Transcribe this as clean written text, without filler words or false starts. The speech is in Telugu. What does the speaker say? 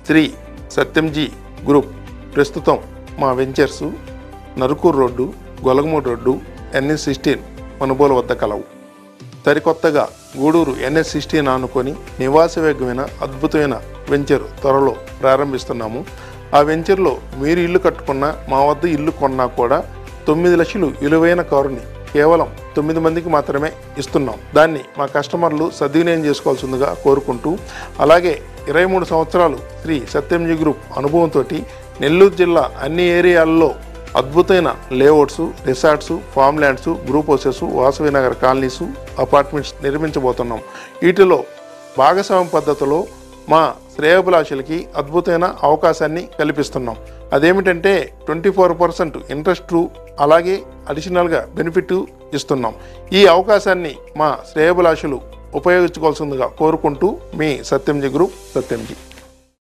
శ్రీ సత్యంజీ గ్రూప్ ప్రస్తుతం మా ventures Narukuru road, Golagamudi road, NH16 Manubolu వద్ద కలవు. సరికొత్తగా గూడూరు NH16 ఆనుకొని నివాసయోగ్యమైన అద్భుతమైన వెంచర్ త్వరలో ప్రారంభిస్తున్నాము. ఆ వెంచర్లో మీరు ఇల్లు కట్టుకున్నా, మా వద్ద ఇల్లు కొన్నా కూడా 9 లక్షలు విలువైన కారుని కేవలం 9 మందికి మాత్రమే ఇస్తున్నాం. దాన్ని మా కస్టమర్లు సద్వినియోగం చేసుకోవాల్సిందిగా కోరుకుంటూ, అలాగే 23 సంవత్సరాలు శ్రీ సత్యంజీ గ్రూప్ అనుభవంతో నెల్లూరు జిల్లా అన్ని ఏరియాల్లో అద్భుతమైన layouts, resorts, farm lands, group houses, Vasavi Nagar colonies, apartments నిర్మించబోతున్నాం. వీటిలో భాగస్వామ్య పద్ధతిలో మా శ్రేయోభిలాషులకి అద్భుతమైన అవకాశాన్ని కల్పిస్తున్నాం. అదేమిటంటే 24% ఇంట్రెస్ట్, అలాగే అడిషనల్గా బెనిఫిట్ ఇస్తున్నాం. ఈ అవకాశాన్ని మా శ్రేయోభిలాషులు ఉపయోగించుకోవాల్సిందిగా కోరుకుంటూ మీ సత్యంజీ గ్రూప్, సత్యంజీ.